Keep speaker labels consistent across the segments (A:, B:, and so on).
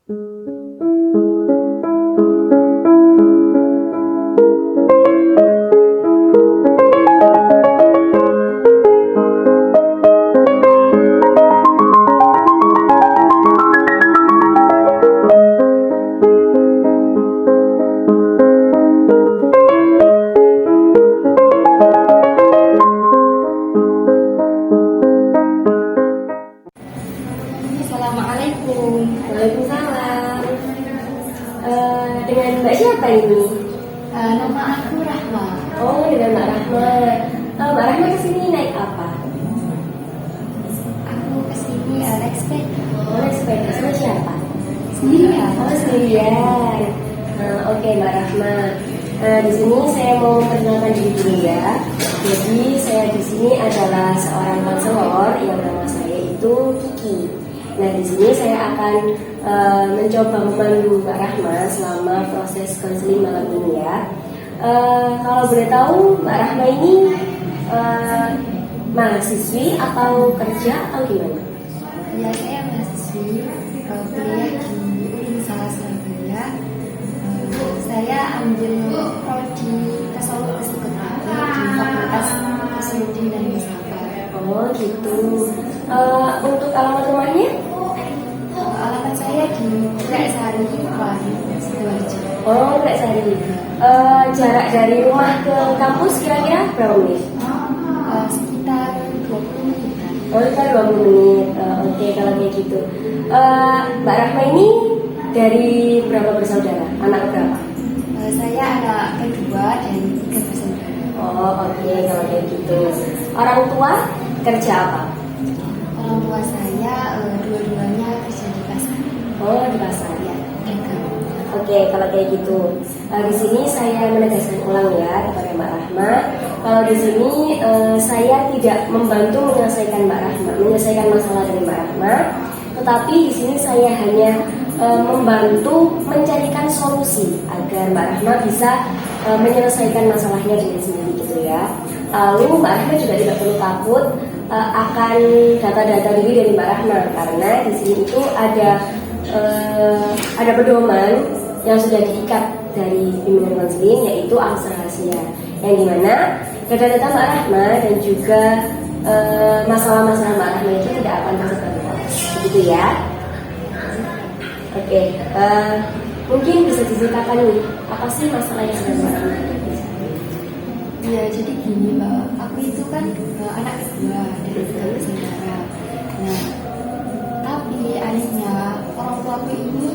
A: Assalamualaikum. Waalaikumsalam. Dengan Mbak siapa ini?
B: Nama aku Rahma.
A: Oh, dengan Mbak Rahma. Mbak Rahma kesini naik apa?
B: Aku kesini naik sepeda.
A: Oh, naik sepeda sama siapa?
B: Sendirian.
A: Oh, sendirian. Oke, Mbak Rahma. Di sini saya mau perkenalkan diri dulu ya. Jadi saya di sini adalah seorang konselor yang nama saya itu Kiki. Nah, di sini saya akan mencoba memandu Mbak Rahma selama proses konseling malam ini ya. Kalau boleh tahu Mbak Rahma ini mahasiswi atau kerja atau gimana?
B: Ya, saya mahasiswi kuliah di Unisala Surabaya. Saya ambil prodi Tasawuf Psikoterapi di Fakultas Sosiologi dan Filsafat.
A: Oh gitu. Untuk alamat rumahnya?
B: Alamat saya di Grek Sari, Sidoarjo.
A: Oh, Grek Sari. Jarak dari rumah ke kampus kira-kira berapa menit?
B: Sekitar 20 menitan.
A: Oh, sekitar 20 menit. Oke, kalau kayak gitu. Mbak Rahma ini dari berapa bersaudara? Anak berapa?
B: Saya anak kedua dari 3 bersaudara.
A: Oh, oke, kalau kayak gitu. Orang tua kerja apa?
B: Orang tua saya dua-duanya kerja di pasar.
A: Oh, di pasar.
B: Ya, dagang.
A: Oke, kalau kayak gitu. Di sini saya menegaskan ulang ya kepada Mbak Rahma. Kalau di sini saya tidak membantu menyelesaikan menyelesaikan masalah dari Mbak Rahma, tetapi di sini saya hanya membantu mencarikan solusi agar Mbak Rahma bisa menyelesaikan masalahnya dengan sendiri gitu ya. Lalu Mbak Rahma juga tidak perlu takut akan data-data diri dari Mbak Rahma, karena di sini itu ada pedoman yang sudah diikat dari bimbingan konseling, yaitu angsa rahasia, yang dimana data-data Mbak Rahma dan juga masalah-masalah Mbak Rahma itu tidak akan tersebar luas, begitu ya. Oke, mungkin bisa diceritakan nih, apa sih masalah yang ada Mbak Rahma?
B: Ya, jadi gini Mbak, aku itu kan anak kedua dari 3 bersaudara. Nah, tapi anehnya orang tuaku ini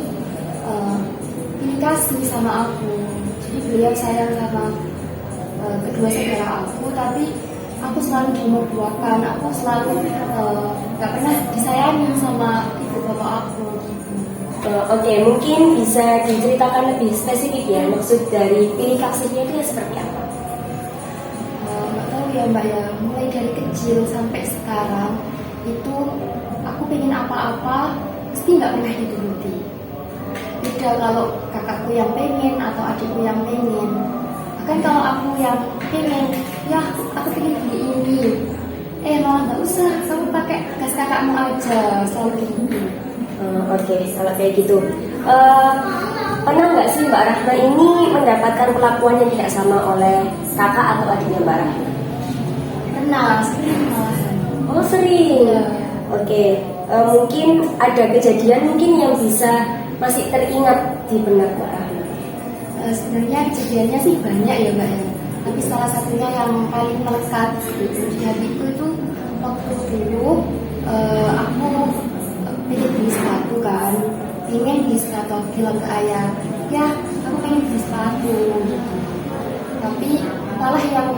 B: pilih kasih sama aku. Jadi beliau sayang sama kedua saudara aku, tapi aku selalu dimorduakan. Aku selalu gak pernah disayangi sama ibu bapak aku.
A: Oke, mungkin bisa diceritakan lebih spesifik ya, maksud dari pilih kasihnya itu ya seperti apa?
B: Nggak tahu ya Mbak ya, mulai dari kecil sampai sekarang itu aku pengen apa-apa mesti nggak pernah dituruti. Beda kalau kakakku yang pengen atau adikku yang pengen. Bahkan kalau aku yang pengen, ya aku pengen beli ini, malah nggak usah, kamu pakai gas kakakmu aja, selalu gitu.
A: Oke, kalau kayak gitu, pernah nggak sih Mbak Rahma ini mendapatkan perlakuan yang tidak sama oleh kakak atau adiknya Mbak Rahma?
B: Pernah, sering malahan.
A: Oh sering. Oke, mungkin ada kejadian mungkin yang bisa masih teringat di benak Mbak Rahma.
B: Sebenarnya kejadiannya sih banyak ya Mbak ya. Tapi salah satunya yang paling melekat gitu di hatiku itu waktu dulu aku pengen beli sepatu kan, aku bilang ke ayah, ya aku pengen beli sepatu gitu. Tapi malah yang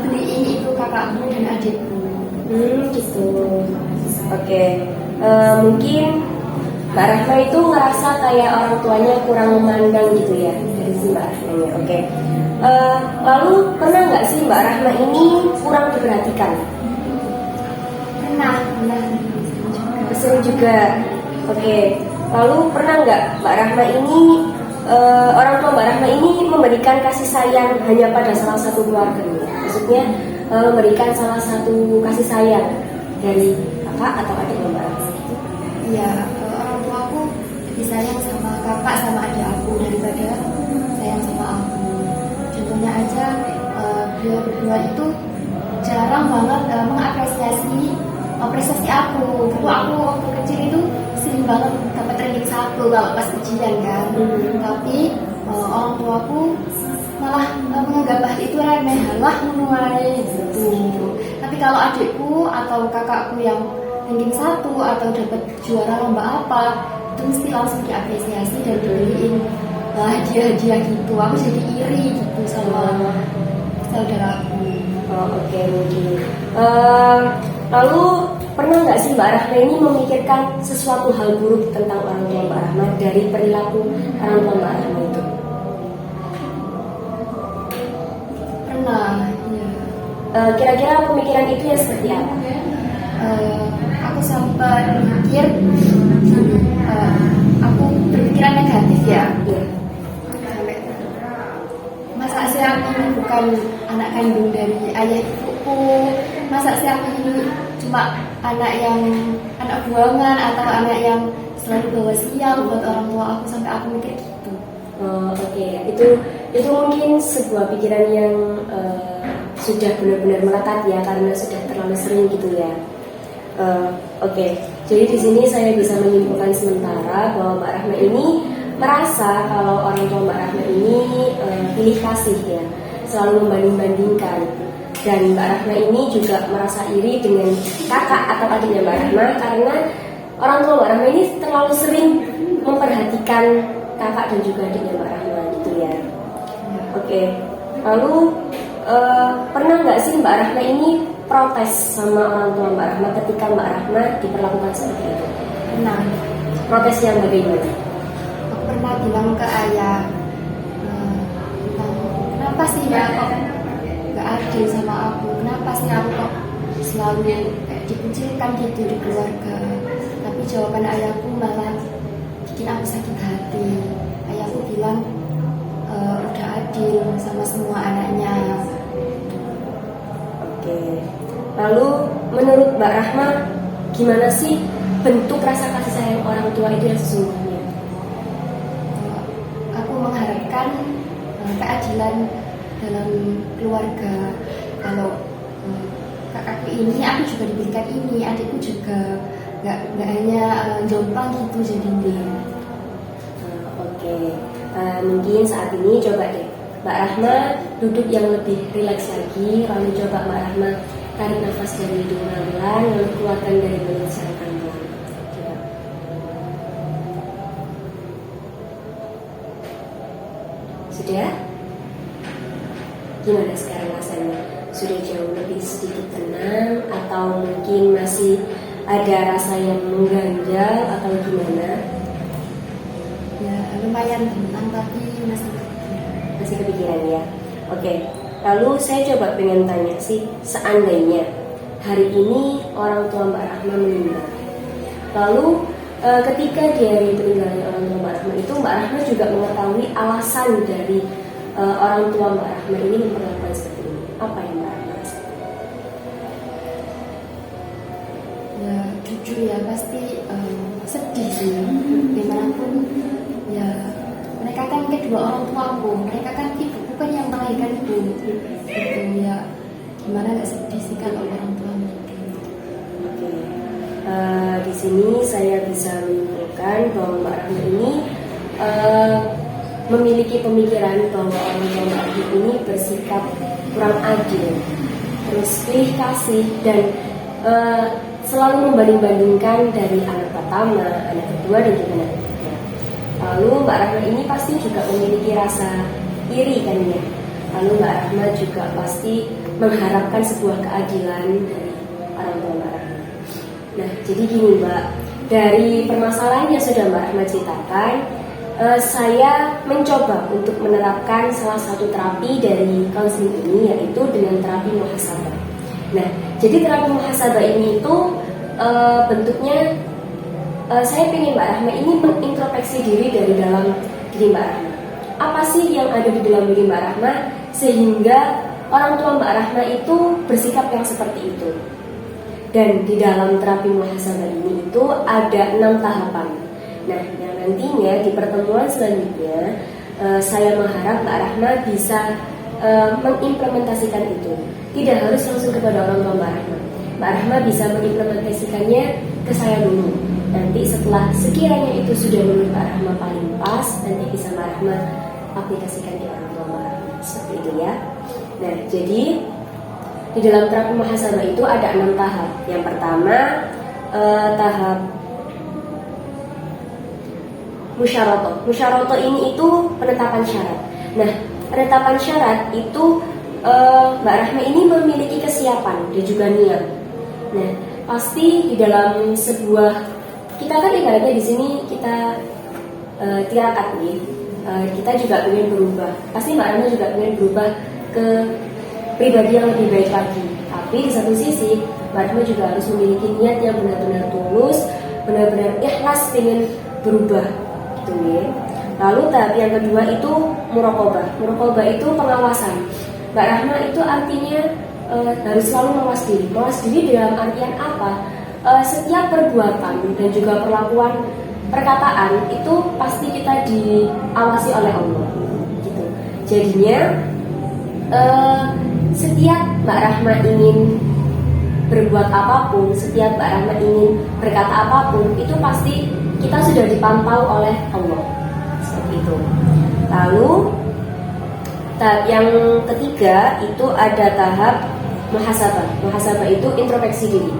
B: dibeliin itu kakakku dan adikku.
A: Gitu. Oke. Mungkin Mbak Rahma itu ngerasa kayak orang tuanya kurang memandang gitu ya dari si Mbak Rahmanya. Oke. Lalu pernah nggak sih Mbak Rahma ini kurang diperhatikan?
B: Pernah.
A: Sering juga. Oke. Lalu pernah nggak Mbak Rahma ini orang tua Mbak Rahma ini memberikan kasih sayang hanya pada salah satu keluarga? Maksudnya memberikan salah satu kasih sayang dari kakak atau adik Mbak Rahma?
B: Iya, orang tua aku lebih sayang sama kakak sama adik aku daripada sayang sama aku. Contohnya aja, beliau berdua itu jarang banget mengapresiasi prestasi aku. Dulu aku waktu kecil itu sering banget dapat ranking 1 kalau pas ujian kan. Tapi orang tuaku malah menganggap hal itu remeh, halah menuai gitu. Tapi kalau adikku atau kakakku yang ranking 1 atau dapat juara lomba apa, itu mesti langsung diapresiasi dan dibeliin hadiah-hadiah gitu. Aku jadi iri gitu sama saudaraku.
A: Oh, oke, mungkin. Lalu pernah nggak sih Mbak Rahma ini memikirkan sesuatu hal buruk tentang orang tua Mbak Rahma dari perilaku orang tua Mbak Rahma itu?
B: Pernah, ya.
A: Kira-kira pemikiran itu ya seperti apa?
B: Aku sempat mikir, aku berpikiran negatif ya.
A: Ya.
B: Masa sih aku ini bukan anak kandung dari ayah ibuku? Masa sih aku ini cuma anak buangan atau anak yang selalu bawa sial buat orang tua aku, sampai aku mikir gitu.
A: Oke. Itu mungkin sebuah pikiran yang sudah benar-benar melekat ya, karena sudah terlalu sering gitu ya. Oke. Jadi di sini saya bisa menyimpulkan sementara bahwa Mbak Rahma ini merasa kalau orang tua Mbak Rahma ini pilih kasih ya, selalu membanding-bandingkan. Dan Mbak Rahma ini juga merasa iri dengan kakak atau adiknya Mbak Rahma karena orang tua Mbak Rahma ini terlalu sering memperhatikan kakak dan juga adiknya Mbak Rahma gitu ya. Oke. Lalu pernah nggak sih Mbak Rahma ini protes sama orang tua Mbak Rahma ketika Mbak Rahma diperlakukan seperti itu?
B: Pernah.
A: Protes yang bagaimana?
B: Aku pernah bilang ke ayah, kenapa sih ya kok gak adil sama aku? Kenapa sih aku kok selalu kayak dikucilkan gitu di keluarga? Tapi jawaban ayahku malah bikin aku sakit hati. Ayahku bilang udah adil sama semua anaknya.
A: Oke. Lalu menurut Mbak Rahma, gimana sih bentuk rasa kasih sayang orang tua itu yang sesungguhnya?
B: Aku mengharapkan keadilan dalam keluarga. Kalau kakakku ini, aku juga diberikan ini, adikku juga, nggak hanya jomplang gitu jadinya.
A: Oke. Mungkin saat ini coba deh Mbak Rahma duduk yang lebih rileks lagi, lalu coba Mbak Rahma tarik nafas dari hidung pelan-pelan, lalu keluarkan dari mulut secara pelan-pelan. Coba. Sudah? Gimana sekarang rasanya? Sudah jauh lebih sedikit tenang atau mungkin masih ada rasa yang mengganjal atau gimana?
B: Ya lumayan tenang tapi masih
A: kepikiran ya. Oke. Lalu saya coba pengen tanya sih, seandainya hari ini orang tua Mbak Rahma meninggal, lalu ketika dari meninggalnya orang tua Mbak Rahma itu, Mbak Rahma juga mengetahui alasan dari orang tua Mbak Rahma ini memperlakukan seperti ini. Apa yang Mbak Rahma rasakan?
B: Ya jujur ya pasti sedih sih. Bagaimanapun ya mereka kan kedua orang tuaku, mereka kan ibuku kan yang melahirkan ibu gitu ya, gimana nggak sedih sih kalau orang tua meninggal.
A: Oke. Di sini saya bisa menyimpulkan bahwa Mbak Rahma ini memiliki pemikiran bahwa orang tua Mbak Rahma ini bersikap kurang adil, terus pilih kasih dan selalu membanding-bandingkan dari anak pertama, anak kedua dan juga anak ketiga. Lalu Mbak Rahma ini pasti juga memiliki rasa iri kan ya. Lalu Mbak Rahma juga pasti mengharapkan sebuah keadilan dari orang tua Mbak Rahma. Nah, jadi gini Mbak, dari permasalahan yang sudah Mbak Rahma ceritakan, saya mencoba untuk menerapkan salah satu terapi dari konseling ini, yaitu dengan terapi muhasabah. Nah, jadi terapi muhasabah ini itu bentuknya saya ingin Mbak Rahma ini mengintrospeksi diri dari dalam diri Mbak Rahma. Apa sih yang ada di dalam diri Mbak Rahma sehingga orang tua Mbak Rahma itu bersikap yang seperti itu? Dan di dalam terapi muhasabah ini itu ada 6 tahapan. Nah, yang nantinya di pertemuan selanjutnya saya mengharap Mbak Rahma bisa mengimplementasikan itu. Tidak harus langsung kepada orang tua Mbak Rahma. Mbak Rahma bisa mengimplementasikannya ke saya dulu. Nanti setelah sekiranya itu sudah menurut Mbak Rahma paling pas, nanti bisa Mbak Rahma aplikasikan di orang tua Mbak Rahma. Seperti itu ya. Nah, jadi di dalam terapi muhasabah itu ada 6 tahap. Yang pertama tahap musyarotoh. Musyarotoh ini itu penetapan syarat. Nah, penetapan syarat itu Mbak Rahma ini memiliki kesiapan dan juga niat. Nah, pasti di dalam sebuah, kita kan ibaratnya di sini kita tirakat nih, kita juga ingin berubah. Pasti Mbak Rahma juga ingin berubah ke pribadi yang lebih baik lagi. Tapi di satu sisi Mbak Rahma juga harus memiliki niat yang benar-benar tulus, benar-benar ikhlas ingin berubah, gitu ya. Lalu tahap yang kedua itu muraqabah. Muraqabah itu pengawasan. Mbak Rahma itu artinya harus selalu mawas diri. Mawas diri dalam artian apa? Setiap perbuatan dan juga perlakuan perkataan itu pasti kita diawasi oleh Allah, gitu. Jadinya setiap Mbak Rahma ingin berbuat apapun, setiap Mbak Rahma ingin berkata apapun, itu pasti kita sudah dipantau oleh Allah, seperti itu. Lalu tahap yang ketiga itu ada tahap muhasabah. Muhasabah itu introspeksi diri.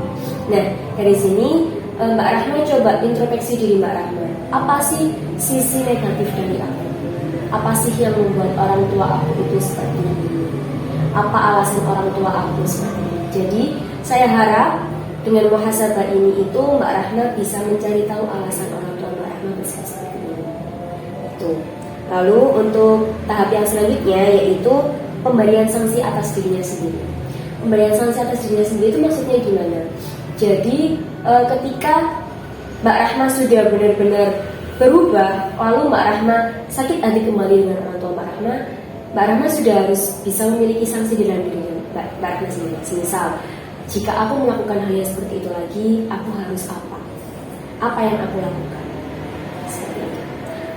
A: Nah, dari sini Mbak Rahma coba introspeksi diri Mbak Rahma. Apa sih sisi negatif dari aku? Apa sih yang membuat orang tua aku itu seperti ini? Apa alasan orang tua aku seperti ini? Jadi saya harap dengan muhasabah ini itu Mbak Rahma bisa mencari tahu alasan orang tua Mbak Rahma bisa seperti ini. Itu. Lalu untuk tahap yang selanjutnya yaitu pemberian sanksi atas dirinya sendiri. Pemberian sanksi atas dirinya sendiri itu maksudnya gimana? Jadi ketika Mbak Rahma sudah benar-benar berubah, lalu Mbak Rahma sakit hati kembali dengan orang tua Mbak Rahma sudah harus bisa memiliki sanksi di dalam dirinya Mbak Rahma sendiri. Misal, jika aku melakukan hal yang seperti itu lagi, aku harus apa? Apa yang aku lakukan? Seperti itu.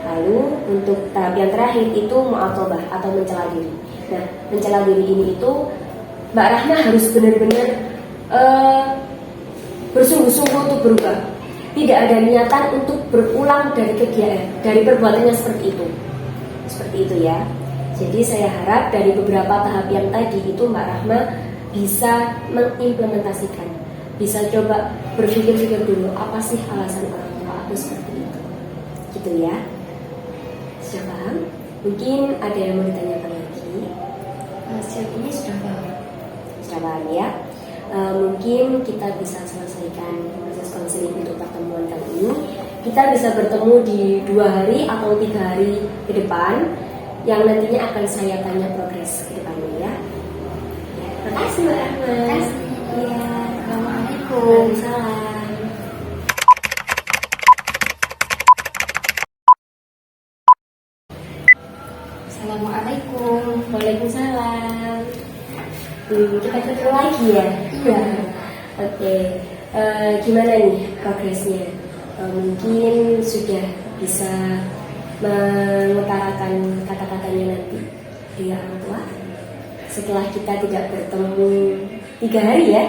A: Lalu untuk tahap yang terakhir itu mu'aqabah atau mencela diri. Nah, mencela diri ini itu Mbak Rahma harus benar-benar bersungguh-sungguh untuk berubah. Tidak ada niatan untuk berulang dari kegiatan, dari perbuatannya seperti itu. Seperti itu ya. Jadi saya harap dari beberapa tahap yang tadi itu Mbak Rahma bisa mengimplementasikan. Bisa coba berpikir-pikir dulu, apa sih alasan orang tua aku seperti itu. Gitu ya. Sudah paham? Mungkin ada yang mau ditanyakan lagi.
B: Sejauh ini sudah paham.
A: Sudah paham ya. Mungkin kita bisa selesaikan proses konseling untuk pertemuan kali ini. Kita bisa bertemu di 2 hari atau 3 hari ke depan, yang nantinya akan saya tanya progres ke depannya ya. Terima kasih Mbak Rahma.
B: Terima kasih.
A: Ya.
B: Assalamualaikum.
A: Waalaikumsalam.
B: Assalamualaikum.
A: Waalaikumsalam. Kita ketemu lagi ya?
B: Iya.
A: Oke. Gimana nih progresnya? Mungkin sudah bisa mengutarakan kata-katanya nanti di orang tua setelah kita tidak bertemu 3 hari ya.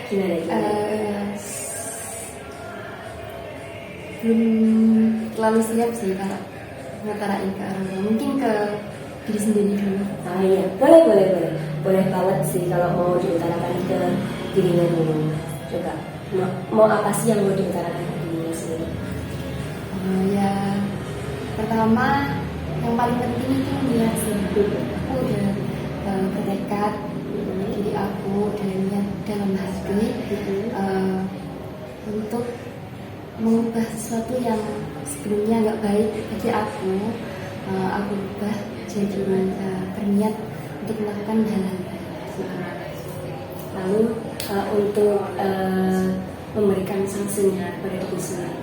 A: Gimana?
B: Belum terlalu siap sih kalau ngutarain ke orang tua. Mungkin ke diri sendiri dulu.
A: Ah iya, boleh banget sih kalau mau diutarakan ke dirinya dulu. Coba, mau apa sih yang mau diutarakan ke dirinya sendiri?
B: Ya, pertama yang paling penting itu niat sih. Aku udah bertekad diri aku dan niat dalam hati untuk mengubah sesuatu yang sebelumnya nggak baik bagi aku ubah jadi berniat untuk melakukan hal-hal baik.
A: Lalu untuk memberikan sanksinya pada diri sendiri.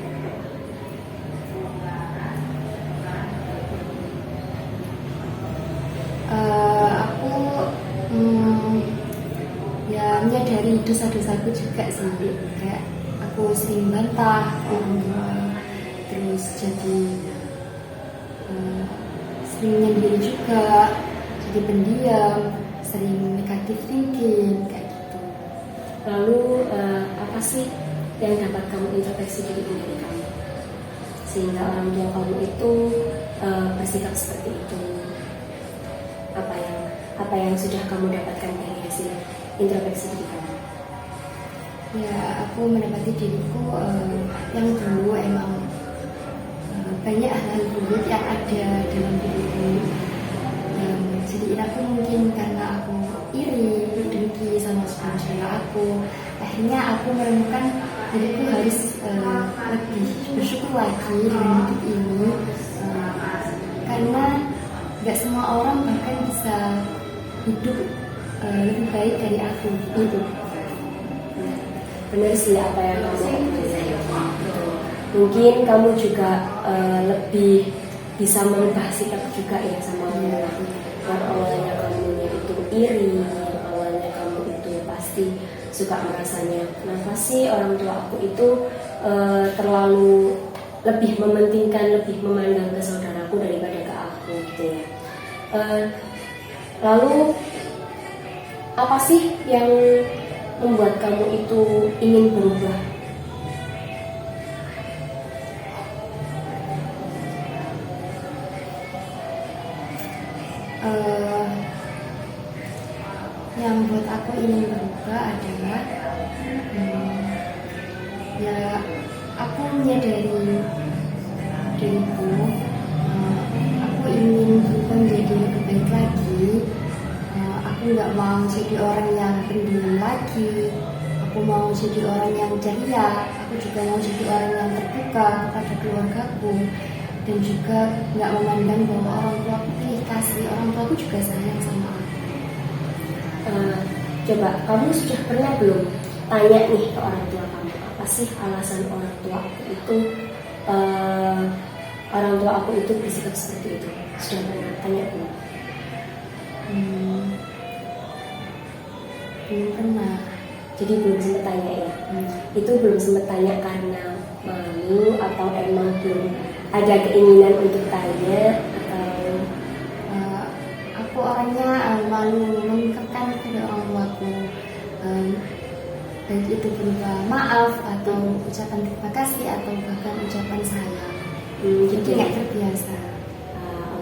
B: Aku ya menyadari dosa-dosaku juga sih, kayak aku aku sering bantah orang tua, terus jadi sering menyendiri juga, jadi pendiam, sering negatif thinking kayak gitu.
A: Lalu apa sih yang dapat kamu introspeksi diri kamu sehingga orang tua kamu itu bersikap seperti itu? Apa yang sudah kamu dapatkan dari hasil introspeksi diri kamu?
B: Ya, aku mendapati diriku yang dulu emang banyak hal-hal buruk yang ada dalam diriku. Jadi aku mungkin karena aku iri, dengki sama saudara aku, akhirnya aku menemukan diriku harus lebih bersyukur lagi dengan hidup ini, karena nggak semua orang bahkan bisa hidup lebih baik dari aku gitu.
A: Benar sih apa yang kamu katakan. Mungkin kamu juga lebih bisa merubah sikap juga ya sama orang. Yang awalnya kamu itu iri, yang awalnya kamu itu pasti suka merasanya, kenapa sih orang tua aku itu terlalu lebih mementingkan, lebih memandang ke saudaraku daripada ke aku gitu ya. Lalu apa sih yang membuat kamu itu ingin berubah?
B: Yang buat aku ingin berubah adalah ya aku menyadari diriku, aku ingin berubah menjadi lebih baik lagi. Aku nggak mau jadi orang yang pendiam lagi. Aku mau jadi orang yang ceria. Aku juga mau jadi orang yang terbuka kepada keluargaku, dan juga nggak memandang bahwa orang tua aku pilih kasih, orang tua aku juga sayang sama aku.
A: Coba kamu sudah pernah belum tanya nih ke orang tua kamu, apa sih alasan orang tua aku itu bersikap seperti itu? Sudah pernah tanya belum?
B: Belum pernah.
A: Jadi belum sempat tanya ya? Itu belum sempat tanya karena malu atau emang belum ada keinginan untuk tanya, atau
B: aku orangnya malu mengungkapkan kepada orang tuaku, baik itu berupa maaf atau ucapan terima kasih atau bahkan ucapan sayang. Jadi nggak terbiasa.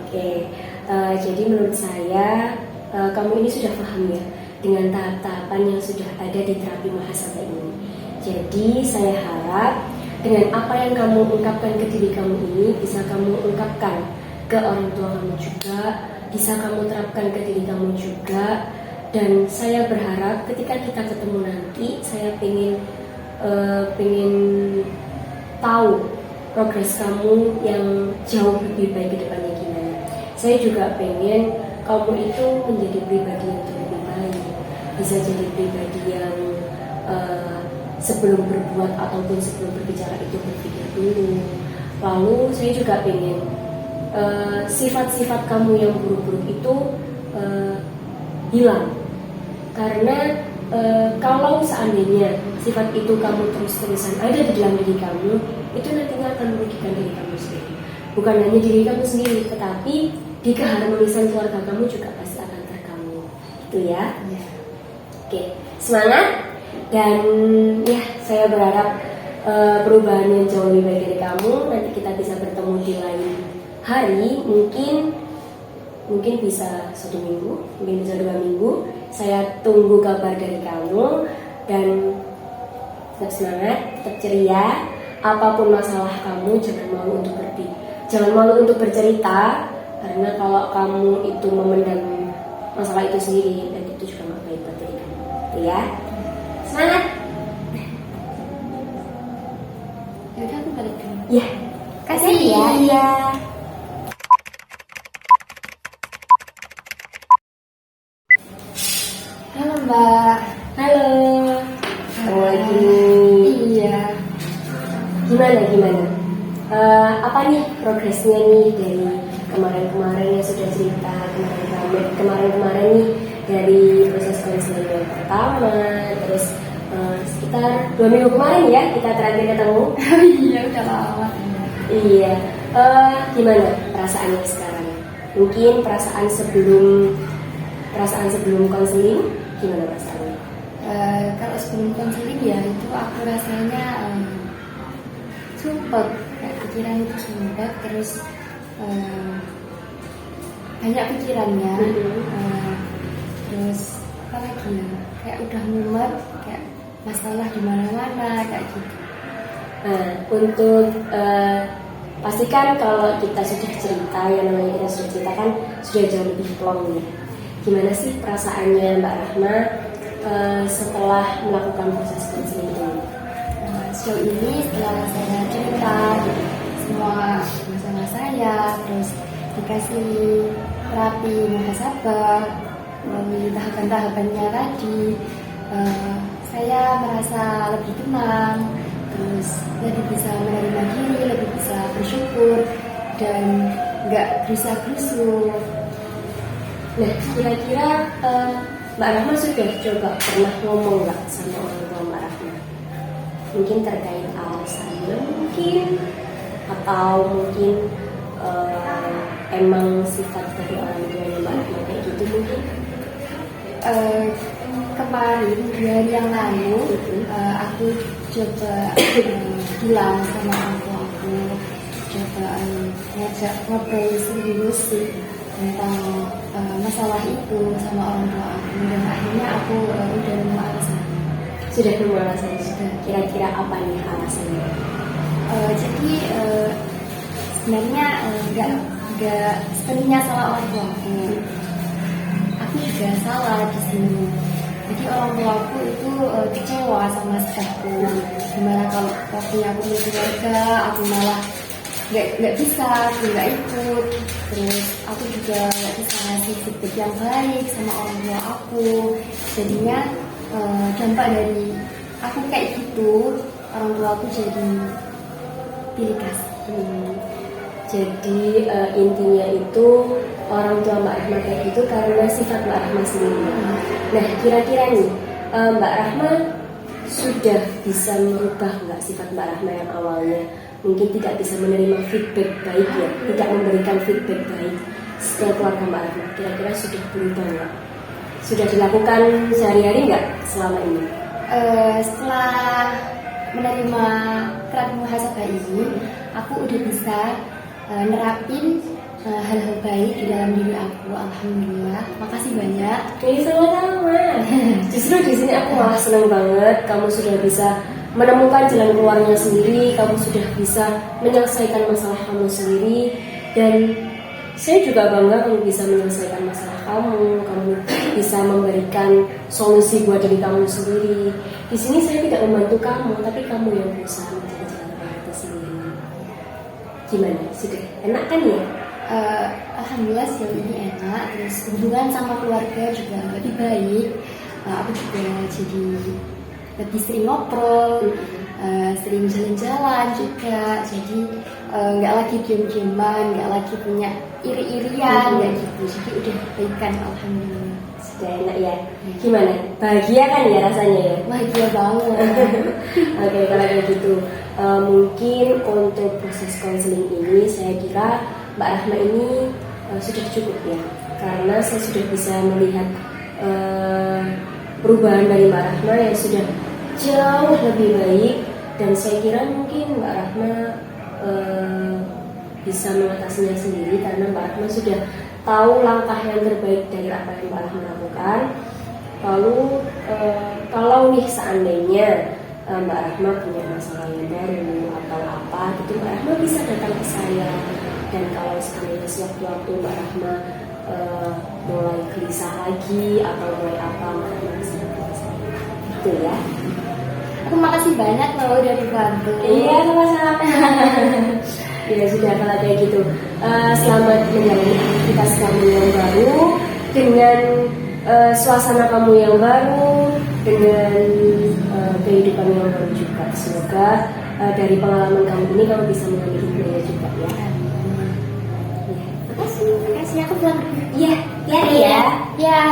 A: Oke. Jadi menurut saya kamu ini sudah paham ya dengan tahap-tahapan yang sudah ada di terapi Mahasabha ini. Jadi saya harap dengan apa yang kamu ungkapkan ke diri kamu ini bisa kamu ungkapkan ke orang tua kamu juga, bisa kamu terapkan ke diri kamu juga. Dan saya berharap ketika kita ketemu nanti, saya pengen tahu progres kamu yang jauh lebih baik ke depannya gimana. Saya juga pengen kamu itu menjadi pribadi yang jauh lebih baik, bisa jadi pribadi yang sebelum berbuat ataupun sebelum berbicara itu berpikir dulu. Lalu saya juga pengen sifat-sifat kamu yang buruk-buruk itu hilang. Karena kalau seandainya sifat itu kamu terus-terusan ada di dalam diri kamu, itu nantinya akan merugikan diri kamu sendiri. Bukan hanya diri kamu sendiri, tetapi di keharmonisan keluarga kamu juga pasti akan terganggu. Gitu ya. Oke, semangat. Dan ya, saya berharap perubahan yang jauh lebih baik dari kamu. Nanti kita bisa bertemu di lain hari, mungkin bisa 1 minggu, mungkin bisa 2 minggu. Saya tunggu kabar dari kamu, dan tetap semangat, tetap ceria. Apapun masalah kamu, jangan malu untuk bercerita, karena kalau kamu itu memendam masalah itu sendiri, dan itu juga nggak baik buat diri kamu. Gitu ya. Semangat.
B: Ya udah, aku balik dulu.
A: Ya, kasih ya. Iya.
B: Halo Mbak.
A: Halo. Lagi.
B: Iya.
A: Gimana? Apa nih progresnya nih dari kemarin-kemarin yang sudah cerita, kemarin nih dari proses konseling yang pertama, terus sekitar 2 minggu kemarin ya kita terakhir ketemu.
B: Iya, udah lama.
A: Iya. Gimana perasaannya sekarang? Mungkin perasaan sebelum konseling gimana perasaannya?
B: Kalau sebelum konseling ya itu aku rasanya sumpah, kayak pikiran itu sumpah, terus banyak pikirannya. Terus apa lagi ya, kayak udah mumet, kayak masalah di mana-mana kayak gitu.
A: Nah, untuk pastikan kalau kita sudah cerita, yang namanya kita sudah cerita kan sudah jauh lebih plong nih. Gimana sih perasaannya Mbak Rahma setelah melakukan proses konseling ini?
B: Sejauh ini setelah saya cerita semua masalah saya, terus dikasih terapi muhasabah melalui tahapan-tahapannya tadi, saya merasa lebih tenang, terus lebih bisa menerima diri, lebih bisa bersyukur dan nggak gerusa-gerusu.
A: Nah, kira-kira Mbak Rahma sudah coba pernah ngomong nggak sama orang tua Mbak Rahma? Mungkin terkait alasannya mungkin, atau mungkin emang sifat dari orang tuanya Mbak Rahma kayak gitu mungkin?
B: Kemarin 2 hari yang lalu aku coba bilang sama orang tua aku, coba ngajak ngobrol serius sih tentang masalah itu sama orang tua aku, dan akhirnya aku udah nemu alasan.
A: Sudah nemu alasannya? Sudah. Kira-kira apa nih alasannya?
B: Jadi sebenarnya nggak sepenuhnya salah orang tua aku juga salah di sini. Jadi orang tua aku itu kecewa sama sikapku. Gimana kalau waktunya aku berkeluarga, aku malah nggak bisa, aku nggak ikut. Terus aku juga nggak bisa ngasih feedback yang baik sama orang tua aku. Jadinya dampak dari aku kayak gitu, orang tua aku jadi pilih kasih.
A: Jadi intinya itu orang tua Mbak Rahma kayak gitu karena sifat Mbak Rahma sendiri. Nah, kira-kira nih Mbak Rahma sudah bisa merubah nggak sifat Mbak Rahma yang awalnya mungkin tidak bisa menerima feedback baik ya, tidak memberikan feedback baik ke keluarga Mbak Rahma? Kira-kira sudah berubah nggak? Sudah dilakukan sehari-hari nggak selama ini?
B: Setelah menerima terapi muhasabah ini, aku udah bisa nerapin hal-hal baik di dalam diri aku. Alhamdulillah, makasih banyak.
A: Sama-sama. Justru di sini aku malah senang banget. Kamu sudah bisa menemukan jalan keluarnya sendiri. Kamu sudah bisa menyelesaikan masalah kamu sendiri. Dan saya juga bangga kamu bisa menyelesaikan masalah kamu. Kamu bisa memberikan solusi buat diri kamu sendiri. Di sini saya tidak membantu kamu, tapi kamu yang berusaha mencari jalan keluar itu sendiri. Gimana? Sudah enak kan ya?
B: Alhamdulillah sejauh ini enak. Terus hubungan sama keluarga juga lebih baik. Aku juga jadi lebih sering ngobrol, sering jalan-jalan juga. Jadi nggak lagi diem-dieman, nggak lagi punya iri-irian kayak gitu. Jadi udah baikan, alhamdulillah.
A: Sudah enak ya? Gimana? Bahagia kan ya rasanya ya?
B: Bahagia banget.
A: Oke, kalau kayak gitu mungkin untuk proses konseling ini saya kira Mbak Rahma ini sudah cukup ya, karena saya sudah bisa melihat perubahan dari Mbak Rahma yang sudah jauh lebih baik, dan saya kira mungkin Mbak Rahma bisa mengatasinya sendiri karena Mbak Rahma sudah tahu langkah yang terbaik dari apa yang Mbak Rahma lakukan. Lalu kalau nih seandainya Mbak Rahma punya masalah yang baru atau apa gitu, Mbak Rahma bisa datang ke saya. Dan kalau seandainya sewaktu-waktu Mbak Rahma mulai gelisah lagi atau mulai apa, Mbak Rahma bisa datang ke saya. Gitu ya.
B: Aku makasih banyak loh udah dibantu.
A: Iya, sama-sama. Ya sudah, kalau kayak gitu selamat menjalani aktivitas kamu yang baru dengan suasana kamu yang baru, dengan kehidupan yang baru juga. Semoga dari pengalaman kamu ini kamu bisa mengambil hikmahnya juga ya.
B: Makasih, aku pulang dulu.
A: Iya, ya.
B: Ya.